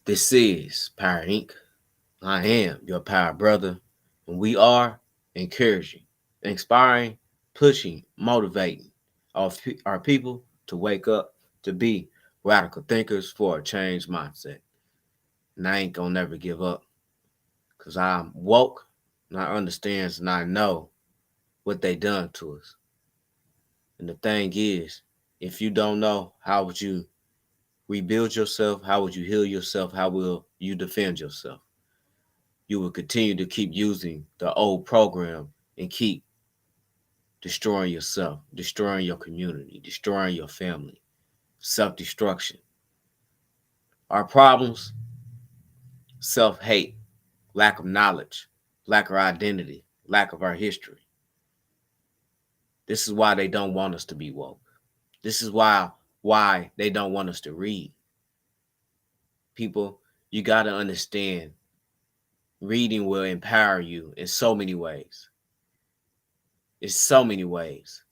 This is Power Inc. I am your power brother, and we are encouraging, inspiring, pushing, motivating our people to wake up to be radical thinkers for a changed mindset. And I ain't gonna never give up because I'm woke and I understands and I know what they done to us. And the thing is, if you don't know, how would you rebuild yourself? How would you heal yourself? How will you defend yourself? You will continue to keep using the old program and keep destroying yourself, destroying your community, destroying your family, self destruction. Our problems, self hate, lack of knowledge, lack of identity, lack of our history. This is why they don't want us to be woke. This is why they don't want us to read. People, you got to understand reading will empower you in so many ways. In so many ways.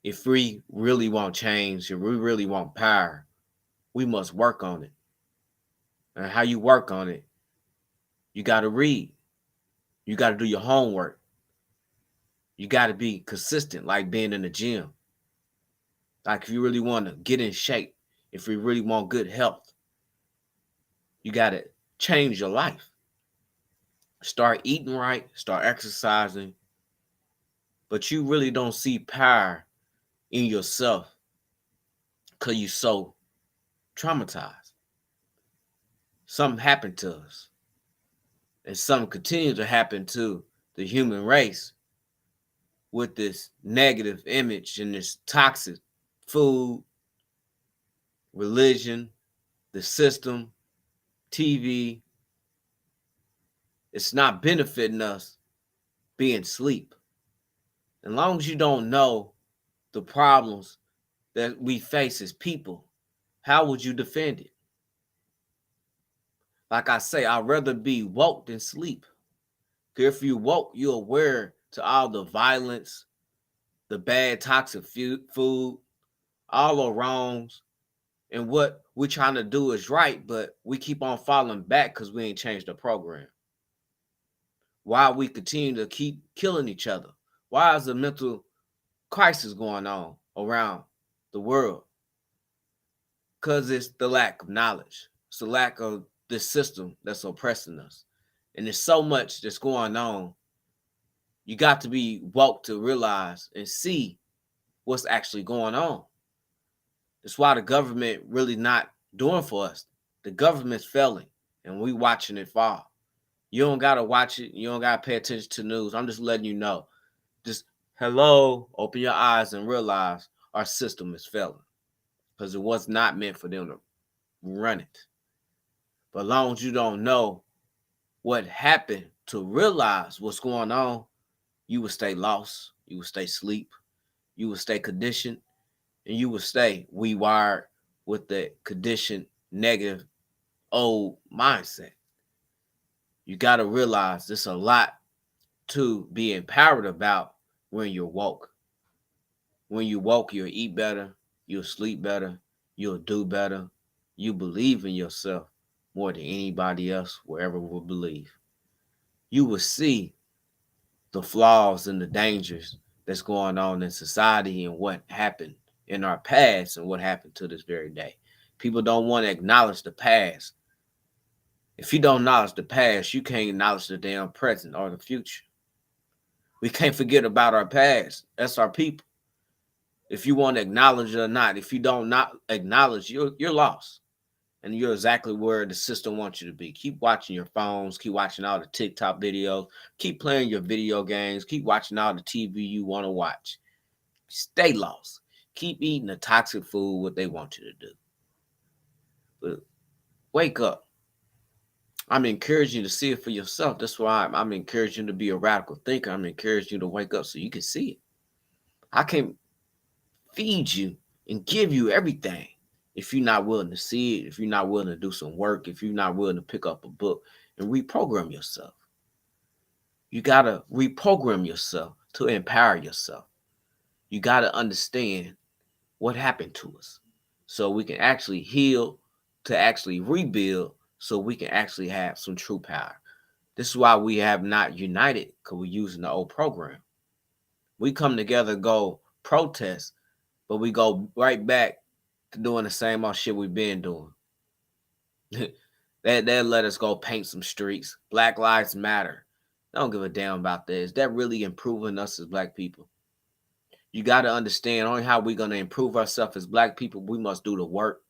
If we really want change, if we really want power, we must work on it. And how you work on it, you got to read. You got to do your homework. You got to be consistent, like being in the gym. Like if you really want to get in shape, if you really want good health, you got to change your life. Start eating right, start exercising, but you really don't see power in yourself because you're so traumatized. Something happened to us, and something continues to happen to the human race with this negative image and this toxic food, religion, the system, TV. It's not benefiting us being asleep. As long as you don't know the problems that we face as people, how would you defend it? Like I say, I'd rather be woke than sleep. Because if you woke, you're aware to all the violence, the bad toxic food, all the wrongs, and what we're trying to do is right, but we keep on falling back because we ain't changed the program. Why we continue to keep killing each other? Why is a mental crisis going on around the world? Because it's the lack of knowledge. It's the lack of this system that's oppressing us. And there's so much that's going on. You got to be woke to realize and see what's actually going on. That's why the government really not doing for us. The government's failing and we watching it fall. You don't gotta watch it. You don't gotta pay attention to news. I'm just letting you know. Just hello, open your eyes and realize our system is failing because it was not meant for them to run it. But as long as you don't know what happened to realize what's going on, you will stay lost. You will stay asleep. You will stay conditioned, and you will stay rewired with the conditioned negative old mindset. You got to realize there's a lot to be empowered about when you're woke. When you woke, you'll eat better, you'll sleep better, you'll do better. You believe in yourself more than anybody else will ever will believe. You will see the flaws and the dangers that's going on in society and what happened in our past and what happened to this very day. People don't want to acknowledge the past. If you don't acknowledge the past, you can't acknowledge the damn present or the future. We can't forget about our past. That's our people. If you want to acknowledge it or not, if you don't not acknowledge, you're lost. And you're exactly where the system wants you to be. Keep watching your phones, keep watching all the TikTok videos, keep playing your video games, keep watching all the TV you want to watch. Stay lost. Keep eating the toxic food, what they want you to do. But wake up. I'm encouraging you to see it for yourself. That's why I'm encouraging you to be a radical thinker. I'm encouraging you to wake up so you can see it. I can't feed you and give you everything if you're not willing to see it, if you're not willing to do some work, if you're not willing to pick up a book and reprogram yourself. You got to reprogram yourself to empower yourself. You got to understand what happened to us so we can actually heal, to actually rebuild, so we can actually have some true power. This is why we have not united, because we're using the old program. We come together, go protest, but we go right back to doing the same old shit we've been doing. that let us go paint some streets. Black Lives Matter. I don't give a damn about that. Is that really improving us as black people? You got to understand only how we're going to improve ourselves as black people. We must do the work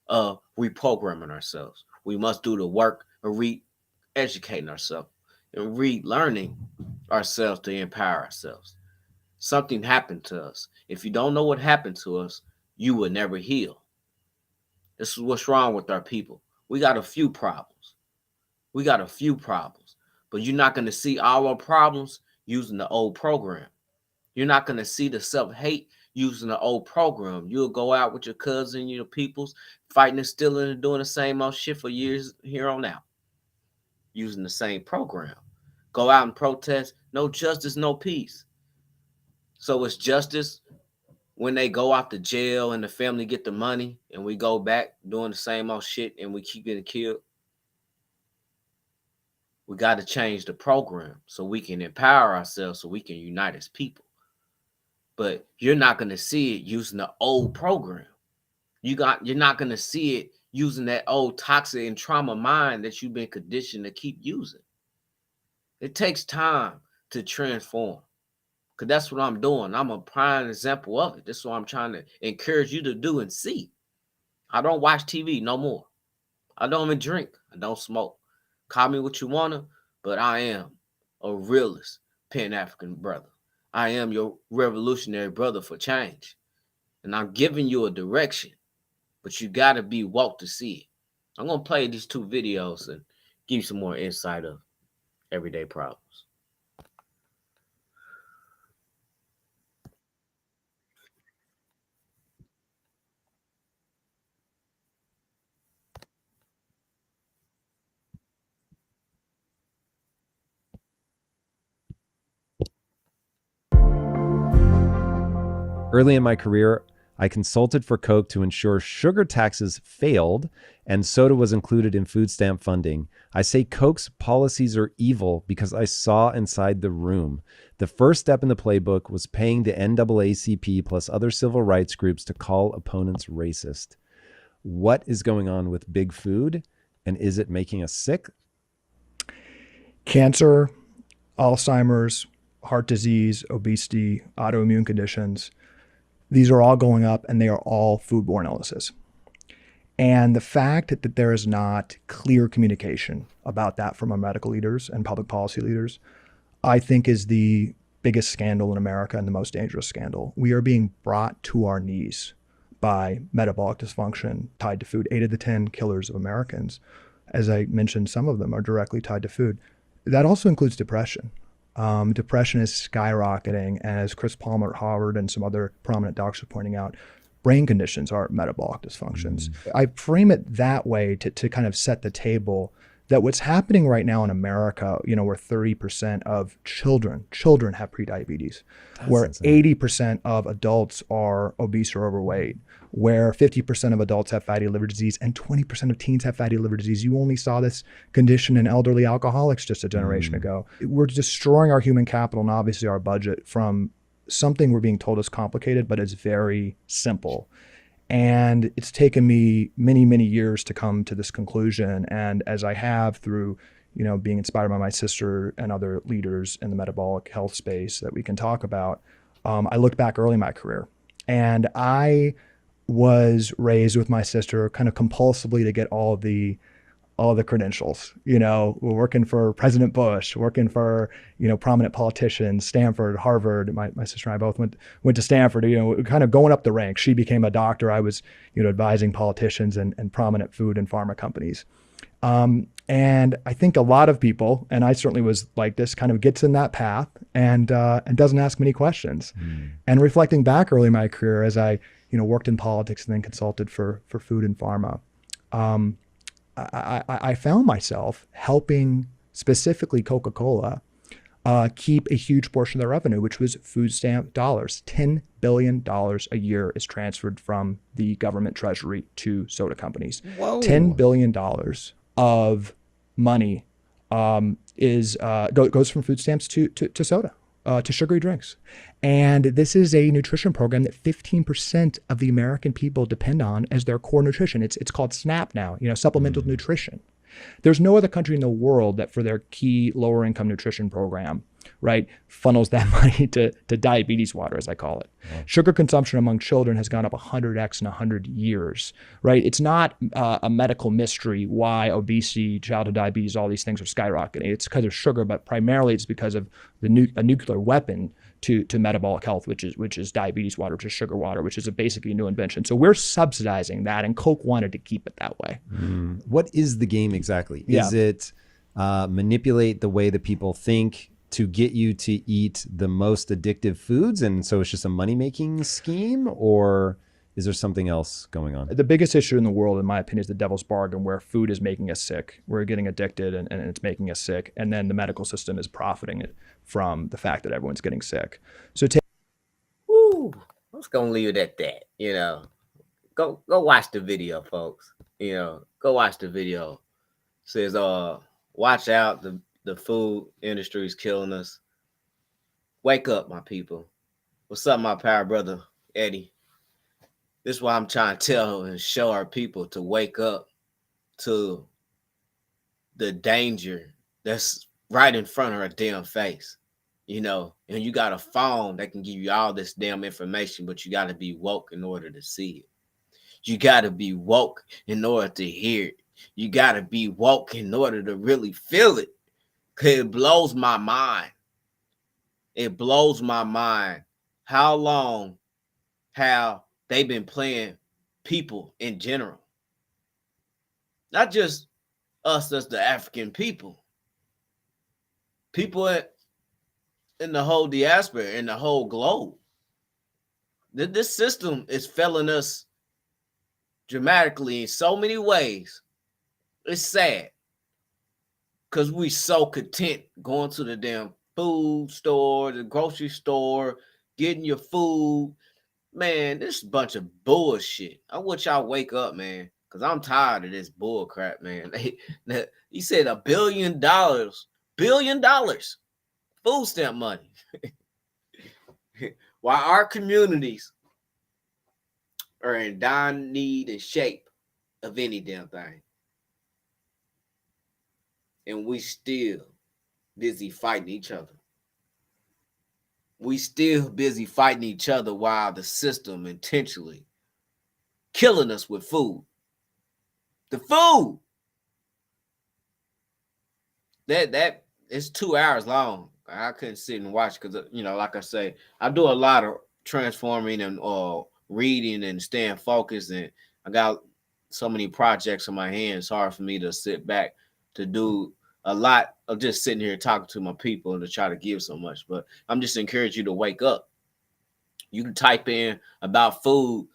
of reprogramming ourselves. We must do the work of re-educating ourselves and relearning ourselves to empower ourselves. Something happened to us. If you don't know what happened to us, you will never heal. This is what's wrong with our people. We got a few problems. But you're not going to see all our problems using the old program. You're not going to see the self-hate using the old program. You'll go out with your cousin, your peoples, fighting and stealing and doing the same old shit for years here on out, using the same program. Go out and protest. No justice, no peace. So it's justice when they go out to jail and the family get the money and we go back doing the same old shit and we keep getting killed. We got to change the program so we can empower ourselves, so we can unite as people. But you're not going to see it using the old program. You're not going to see it using that old toxic and trauma mind that you've been conditioned to keep using. It takes time to transform. Because that's what I'm doing. I'm a prime example of it. This is what I'm trying to encourage you to do and see. I don't watch TV no more. I don't even drink. I don't smoke. Call me what you wanna, but I am a realist Pan-African brother. I am your revolutionary brother for change. And I'm giving you a direction, but you gotta be woke to see it. I'm gonna play these 2 videos and give you some more insight of everyday problems. Early in my career, I consulted for Coke to ensure sugar taxes failed and soda was included in food stamp funding. I say Coke's policies are evil because I saw inside the room. The first step in the playbook was paying the NAACP plus other civil rights groups to call opponents racist. What is going on with big food, and is it making us sick? Cancer, Alzheimer's, heart disease, obesity, autoimmune conditions. These are all going up, and they are all foodborne illnesses. And the fact that there is not clear communication about that from our medical leaders and public policy leaders, I think is the biggest scandal in America and the most dangerous scandal. We are being brought to our knees by metabolic dysfunction tied to food. 8 of the 10 killers of Americans, as I mentioned, some of them are directly tied to food. That also includes depression. Depression is skyrocketing, as Chris Palmer at Harvard and some other prominent doctors are pointing out. Brain conditions are metabolic dysfunctions. I frame it that way to kind of set the table that what's happening right now in America, where 30% of children have prediabetes, where insane. 80% of adults are obese or overweight, where 50% of adults have fatty liver disease and 20% of teens have fatty liver disease. You only saw this condition in elderly alcoholics just a generation ago. We're destroying our human capital and obviously our budget from something we're being told is complicated, but it's very simple. And it's taken me many, many years to come to this conclusion. And as I have through, being inspired by my sister and other leaders in the metabolic health space that we can talk about, I looked back early in my career, and I was raised with my sister kind of compulsively to get all the credentials. We're working for President Bush, working for, prominent politicians, Stanford, Harvard. My sister and I both went to Stanford, kind of going up the ranks. She became a doctor. I was, advising politicians and prominent food and pharma companies. And I think a lot of people, and I certainly was like this, kind of gets in that path and doesn't ask many questions. And reflecting back early in my career as I, worked in politics and then consulted for food and pharma, I found myself helping specifically Coca-Cola keep a huge portion of their revenue, which was food stamp dollars. $10 billion a year is transferred from the government treasury to soda companies. Whoa. $10 billion of money goes from food stamps to soda, to sugary drinks. And this is a nutrition program that 15% of the American people depend on as their core nutrition. It's called SNAP now, supplemental nutrition. There's no other country in the world that for their key lower income nutrition program, right, funnels that money to diabetes water, as I call it. Sugar consumption among children has gone up 100x in 100 years, right? It's not a medical mystery why obesity, childhood diabetes, all these things are skyrocketing. It's because of sugar, but primarily it's because of a nuclear weapon to metabolic health, which is diabetes water, which is sugar water, which is basically a new invention. So we're subsidizing that, and Coke wanted to keep it that way. What is the game exactly? Yeah. Is it manipulate the way that people think to get you to eat the most addictive foods, and so it's just a money-making scheme, or is there something else going on? The biggest issue in the world, in my opinion, is the devil's bargain, where food is making us sick. We're getting addicted and it's making us sick. And then the medical system is profiting from the fact that everyone's getting sick. So Woo! I'm just gonna leave it at that. Go watch the video, folks. Go watch the video. It says, watch out, the food industry is killing us. Wake up, my people. What's up, my power brother, Eddie? This is why I'm trying to tell and show our people to wake up to the danger that's right in front of our damn face. And you got a phone that can give you all this damn information, but you got to be woke in order to see it. You got to be woke in order to hear it. You got to be woke in order to really feel it. Because it blows my mind. It blows my mind how long have they've been playing people in general. Not just us as the African people. People in the whole diaspora, in the whole globe. This system is failing us dramatically in so many ways. It's sad. Because we so content going to the damn food store, the grocery store, getting your food. Man, this is a bunch of bullshit. I want y'all wake up, man, because I'm tired of this bull crap, man. He said $1 billion, $1 billion food stamp money. While our communities are in dire need and shape of any damn thing. And we still busy fighting each other. We still busy fighting each other while the system intentionally killing us with food. The food. That it's 2 hours long. I couldn't sit and watch because, like I say, I do a lot of transforming and reading and staying focused. And I got so many projects in my hands. It's hard for me to sit back to do a lot of just sitting here talking to my people and to try to give so much. But I'm just encouraging you to wake up. You can type in about food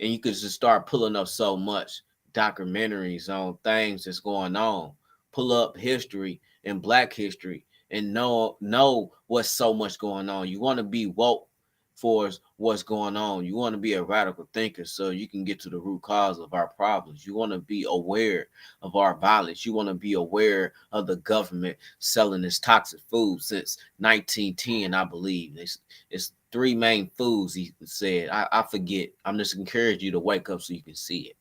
and you can just start pulling up so much documentaries on things that's going on. Pull up history and Black history and know what's so much going on. You want to be woke for what's going on. You want to be a radical thinker so you can get to the root cause of our problems. You want to be aware of our violence. You want to be aware of the government selling this toxic food since 1910, I believe. It's 3 main foods, he said. I forget. I'm just encouraging you to wake up so you can see it.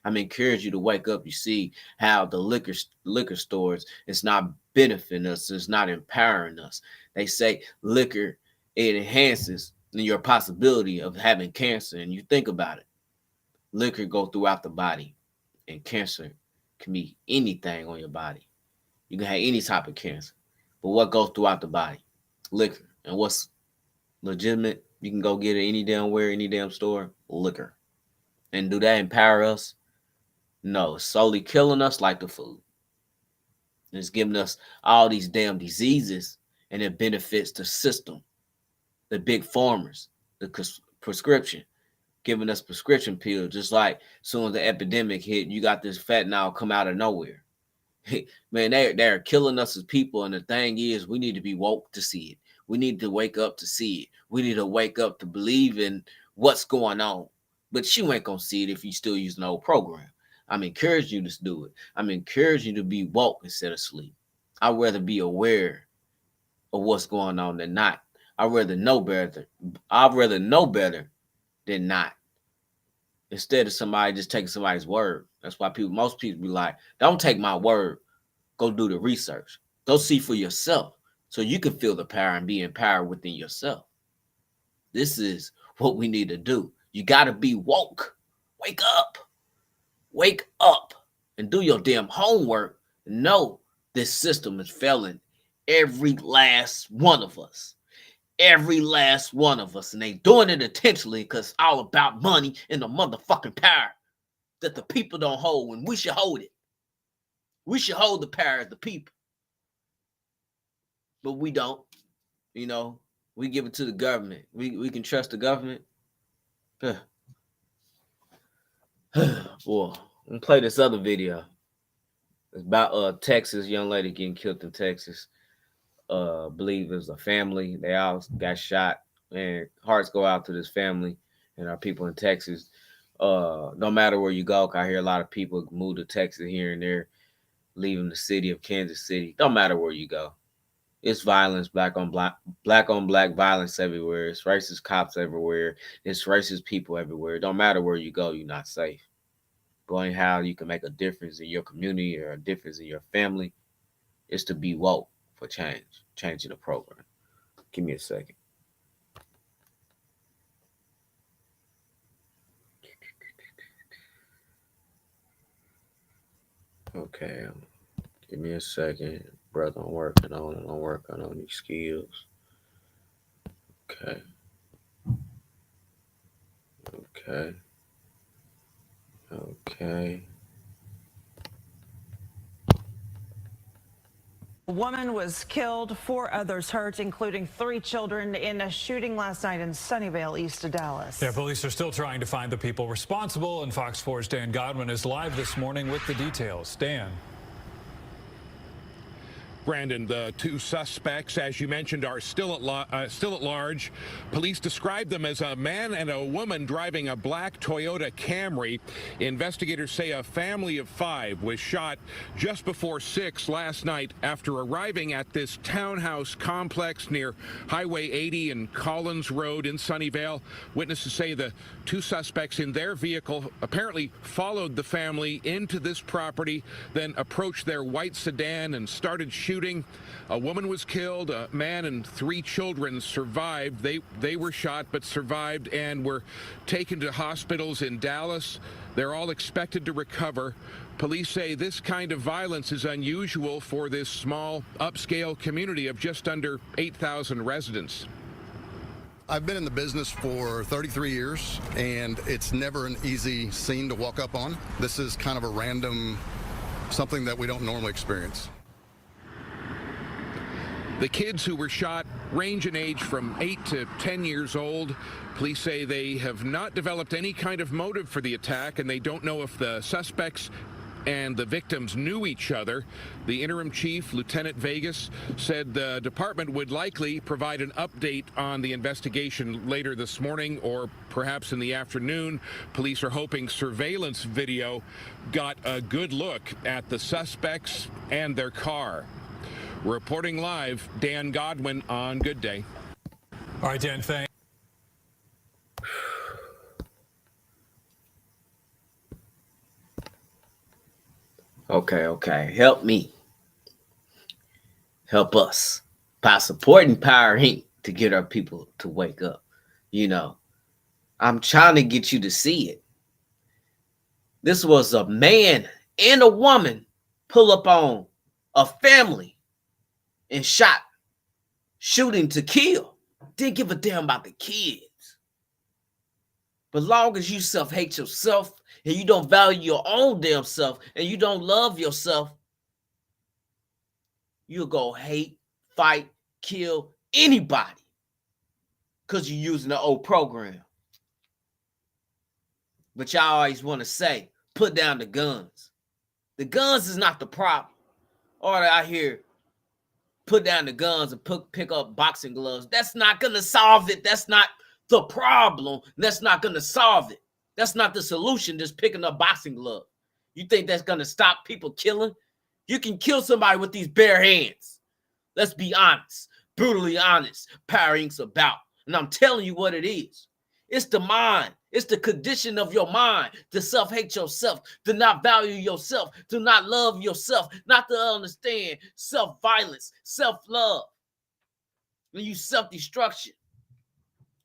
I'm encouraging you to wake up. You see how the liquor stores, it's not benefiting us. It's not empowering us. They say liquor, it enhances your possibility of having cancer. And you think about it. Liquor go throughout the body. And cancer can be anything on your body. You can have any type of cancer. But what goes throughout the body? Liquor. And what's legitimate? You can go get it any damn where, any damn store. Liquor. And do that empower us? No, it's solely killing us like the food. It's giving us all these damn diseases, and it benefits the system, the big farmers, the prescription, giving us prescription pills. Just like as soon as the epidemic hit, you got this fentanyl come out of nowhere. Man, they're killing us as people, and the thing is, we need to be woke to see it. We need to wake up to see it. We need to wake up to believe in what's going on. But you ain't gonna see it if you still using the old program. I'm encouraging you to do it. I'm encouraging you to be woke instead of sleep. I'd rather be aware of what's going on than not. I'd rather know better. I'd rather know better than not. Instead of somebody just taking somebody's word. That's why most people be like, don't take my word. Go do the research. Go see for yourself so you can feel the power and be empowered within yourself. This is what we need to do. You got to be woke. Wake up. Wake up and do your damn homework. Know this system is failing every last one of us. Every last one of us. And they doing it intentionally because it's all about money and the motherfucking power that the people don't hold when we should hold it. We should hold the power of the people. But we don't. You know, we give it to the government. We can trust the government. Boy, I'm gonna play this other video. It's about Texas, young lady getting killed in Texas. Believe it was a family. They all got shot. And hearts go out to this family and our people in Texas. No matter where you go, I hear a lot of people move to Texas here and there, leaving the city of Kansas City. Don't matter where you go. It's violence, black on black violence everywhere. It's racist cops everywhere. It's racist people everywhere. Don't matter where you go, you're not safe. Going how you can make a difference in your community or a difference in your family is to be woke for changing the program. Give me a second. Okay, give me a second. Brother, I'm working on these skills. Okay. A woman was killed, 4 others hurt, including 3 children in a shooting last night in Sunnyvale, east of Dallas. Yeah, police are still trying to find the people responsible, and Fox 4's Dan Godwin is live this morning with the details. Dan. Brandon, the 2 suspects, as you mentioned, are still at large. Police describe them as a man and a woman driving a black Toyota Camry. Investigators say a family of 5 was shot just before 6 last night after arriving at this townhouse complex near Highway 80 and Collins Road in Sunnyvale. Witnesses say the 2 suspects in their vehicle apparently followed the family into this property, then approached their white sedan and started shooting. A woman was killed, a man and 3 children survived. They were shot but survived and were taken to hospitals in Dallas. They're all expected to recover. Police say this kind of violence is unusual for this small, upscale community of just under 8,000 residents. I've been in the business for 33 years, and it's never an easy scene to walk up on. This is kind of a random, something that we don't normally experience. The kids who were shot range in age from 8 to 10 years old. Police say they have not developed any kind of motive for the attack, and they don't know if the suspects and the victims knew each other. The interim chief, Lieutenant Vegas, said the department would likely provide an update on the investigation later this morning or perhaps in the afternoon. Police are hoping surveillance video got a good look at the suspects and their car. Reporting live, Dan Godwin on Good Day. All right, Dan, thanks. Okay. Help me. Help us by supporting powerinc to get our people to wake up. You know, I'm trying to get you to see it. This was a man and a woman pull up on a family and shooting to kill. Didn't give a damn about the kids. But long as you self-hate yourself and you don't value your own damn self and you don't love yourself, you'll go hate, fight, kill anybody because you're using the old program. But y'all always want to say, put down the guns. The guns is not the problem. Or I hear, put down the guns and pick up boxing gloves. That's not going to solve it. That's not the problem. That's not going to solve it. That's not the solution, just picking up boxing gloves. You think that's going to stop people killing? You can kill somebody with these bare hands. Let's be honest, brutally honest. Powerinc's about. And I'm telling you what it is. It's the mind. It's the condition of your mind to self-hate yourself, to not value yourself, to not love yourself, not to understand self-violence, self-love. And you self-destruction.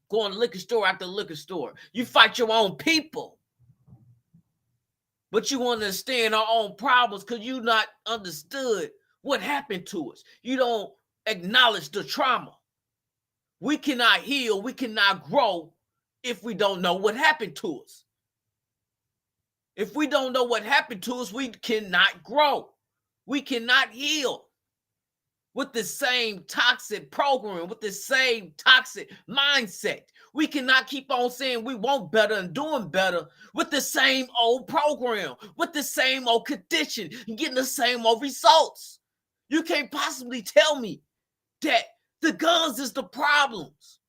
Going to liquor store after liquor store. You fight your own people. But you understand our own problems because you not understood what happened to us. You don't acknowledge the trauma. We cannot heal, we cannot grow if we don't know what happened to us. If we don't know what happened to us, we cannot grow. We cannot heal with the same toxic program, with the same toxic mindset. We cannot keep on saying we want better and doing better with the same old program, with the same old condition, and getting the same old results. You can't possibly tell me that the guns is the problems.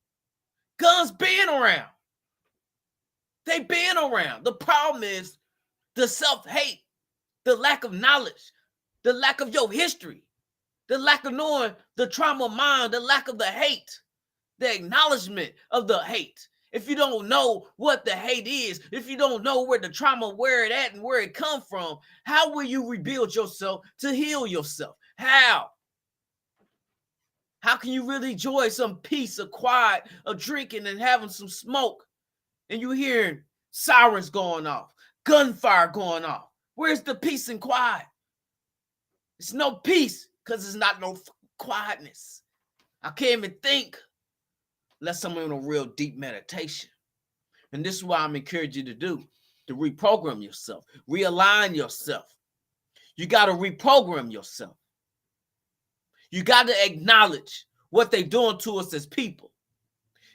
Guns been around. They been around. The problem is the self-hate, the lack of knowledge, the lack of your history, the lack of knowing the trauma of mind, the lack of the hate, the acknowledgement of the hate. If you don't know what the hate is, if you don't know where the trauma, where it at and where it come from, how will you rebuild yourself to heal yourself? How? How can you really enjoy some peace, a quiet, of drinking and having some smoke, and you hearing sirens going off, gunfire going off? Where's the peace and quiet? It's no peace because it's not no quietness. I can't even think unless I'm in a real deep meditation. And this is what I'm encouraging you to do, to reprogram yourself, realign yourself. You got to reprogram yourself. You got to acknowledge what they're doing to us as people.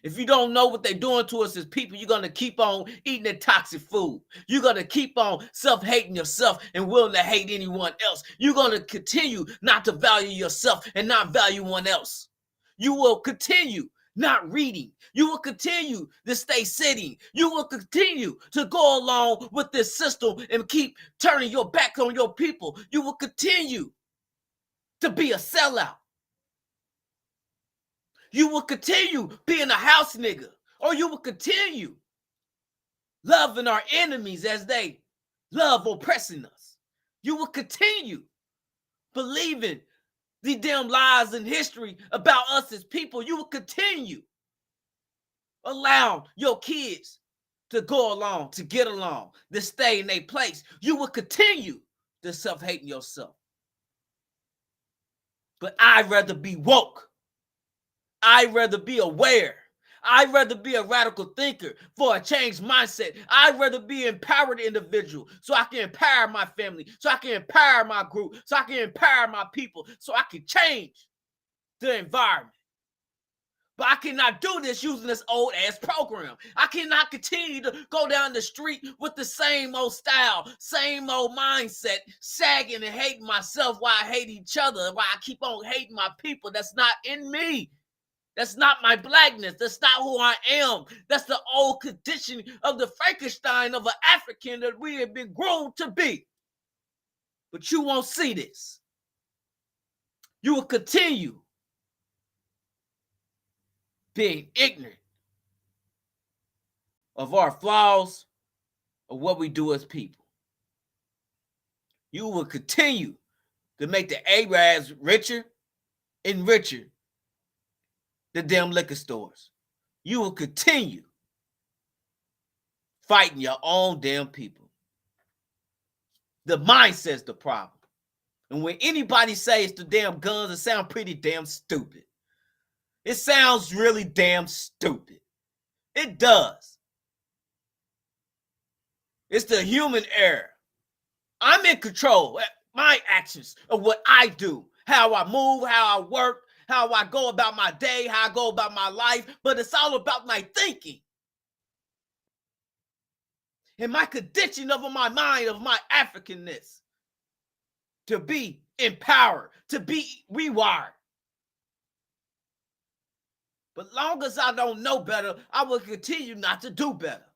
If you don't know what they're doing to us as people, you're going to keep on eating that toxic food. You're going to keep on self-hating yourself and willing to hate anyone else. You're going to continue not to value yourself and not value one else. You will continue not reading. You will continue to stay sitting. You will continue to go along with this system and keep turning your back on your people. You will continue to be a sellout. You will continue being a house nigga, or you will continue loving our enemies as they love oppressing us. You will continue believing the damn lies in history about us as people. You will continue allow your kids to go along, to get along, to stay in their place. You will continue to self-hating yourself. But I'd rather be woke. I'd rather be aware. I'd rather be a radical thinker for a changed mindset. I'd rather be an empowered individual so I can empower my family, so I can empower my group, so I can empower my people, so I can change the environment. But I cannot do this using this old ass program. I cannot continue to go down the street with the same old style, same old mindset, sagging and hating myself while I hate each other, while I keep on hating my people. That's not in me. That's not my blackness. That's not who I am. That's the old condition of the Frankenstein of an African that we have been grown to be. But you won't see this. You will continue being ignorant of our flaws, of what we do as people. You will continue to make the Arabs richer and richer, the damn liquor stores. You will continue fighting your own damn people. The mindset's the problem. And when anybody says the damn guns, it sounds pretty damn stupid. It sounds really damn stupid. It does. It's the human error. I'm in control of my actions of what I do, how I move, how I work, how I go about my day, how I go about my life, but it's all about my thinking. And my condition of my mind, of my Africanness, to be empowered, to be rewired. But long as I don't know better, I will continue not to do better.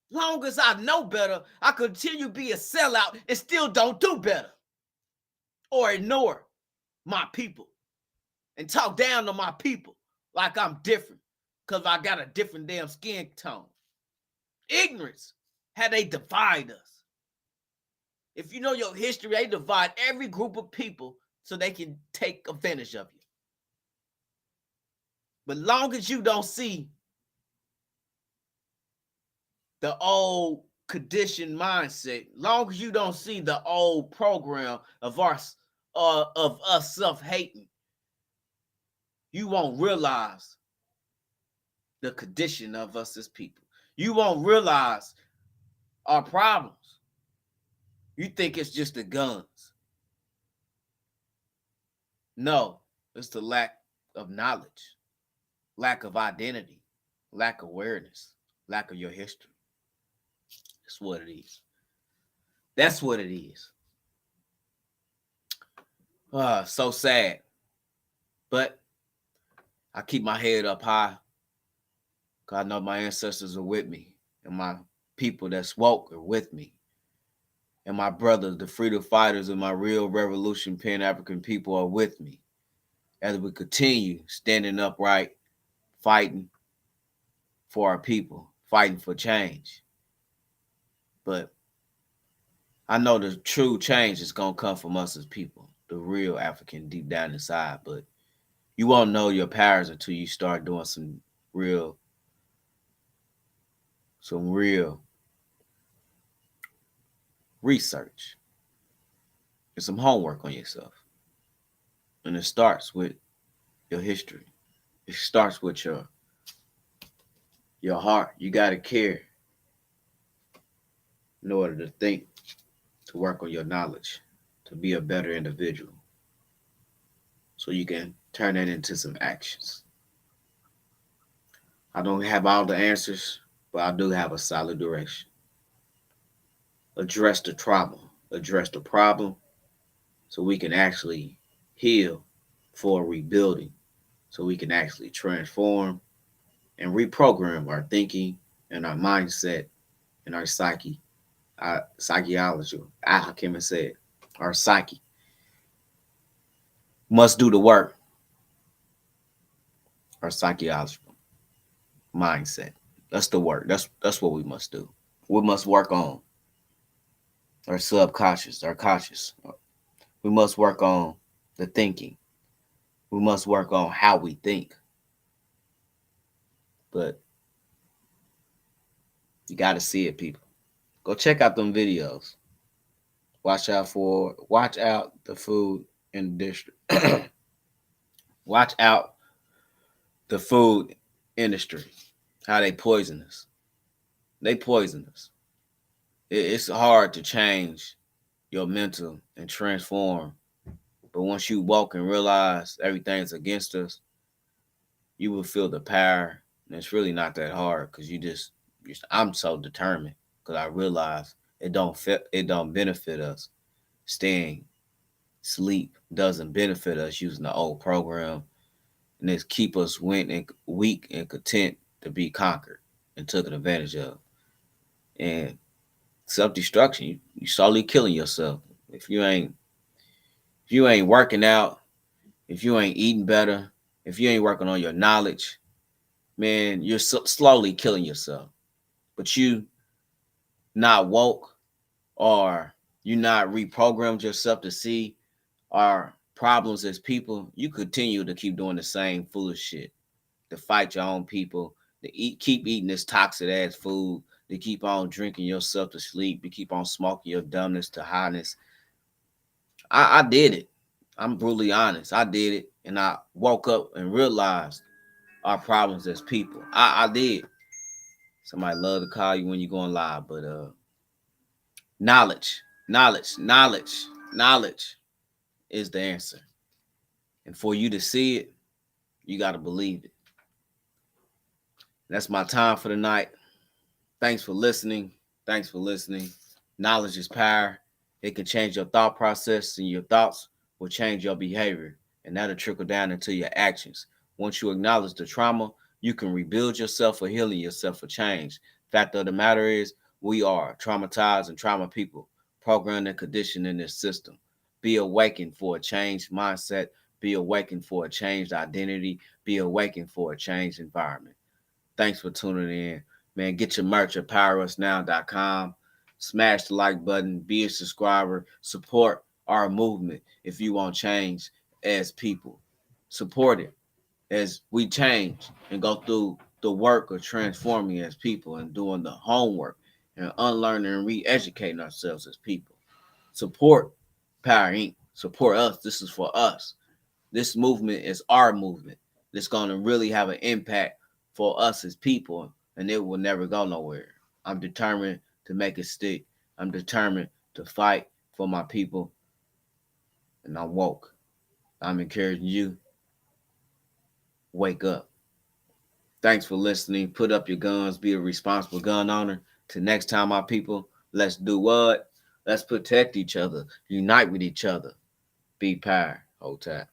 Long as I know better, I continue to be a sellout and still don't do better. Or ignore my people and talk down to my people like I'm different because I got a different damn skin tone. Ignorance, how they divide us. If you know your history, they divide every group of people so they can take advantage of you. But long as you don't see the old conditioned mindset, long as you don't see the old program of us self-hating, you won't realize the condition of us as people. You won't realize our problems. You think it's just the guns. No, it's the lack of knowledge, lack of identity, lack of awareness, lack of your history. That's what it is. That's what it is. So sad. But I keep my head up high because I know my ancestors are with me and my people that's woke are with me. And my brothers, the freedom fighters of my real revolution, Pan-African people are with me as we continue standing upright, fighting for our people, fighting for change. But I know the true change is going to come from us as people, the real African deep down inside. But you won't know your powers until you start doing some real research and some homework on yourself. And it starts with your history. It starts with your heart. You got to care in order to think, to work on your knowledge, to be a better individual. So you can turn that into some actions. I don't have all the answers, but I do have a solid direction. Address the trauma, address the problem, so we can actually heal for rebuilding, so we can actually transform and reprogram our thinking and our mindset and our psyche, our psychology. I can't even say it. Our psyche must do the work. Our psychological mindset. That's the work. That's what we must do. We must work on our subconscious, our conscious. We must work on the thinking. We must work on how we think. But you got to see it, people. Go check out them videos. Watch out the food in the district. Watch out the food industry. How they poison us. They poison us. It's hard to change your mental and transform. But once you walk and realize everything's against us, you will feel the power. And it's really not that hard because I'm so determined because I realize it don't benefit us. Staying sleep doesn't benefit us using the old program. And it's keep us weak and content to be conquered and taken advantage of. And self-destruction, you slowly killing yourself. If you ain't working out, if you ain't eating better, if you ain't working on your knowledge, man, you're slowly killing yourself. But you not woke or you not reprogrammed yourself to see our problems as people, you continue to keep doing the same foolish shit, to fight your own people, to keep eating this toxic ass food, to keep on drinking yourself to sleep, to keep on smoking your dumbness to highness. I did it. I'm brutally honest. I did it. And I woke up and realized our problems as people. I did. Somebody love to call you when you're going live, but knowledge is the answer. And for you to see it, you got to believe it. That's my time for the night. Thanks for listening. Knowledge is power. It can change your thought process, and your thoughts will change your behavior, and that'll trickle down into your actions. Once you acknowledge the trauma, you can rebuild yourself or healing yourself for change. Fact of the matter is, we are traumatized and trauma people, programmed and conditioned in this system. Be awakened for a changed mindset. Be awakened for a changed identity. Be awakened for a changed environment. Thanks for tuning in. Man, get your merch at powerusnow.com. Smash the like button. Be a subscriber. Support our movement if you want change as people. Support it as we change and go through the work of transforming as people and doing the homework and unlearning and re-educating ourselves as people. Support Power Inc. Support us. This is for us. This movement is our movement. It's going to really have an impact for us as people, and it will never go nowhere. I'm determined to make it stick. I'm determined to fight for my people, and I'm woke. I'm encouraging you. Wake up. Thanks for listening. Put up your guns. Be a responsible gun owner. Till next time, my people, let's do what? Let's protect each other. Unite with each other. Be power. Hold tight.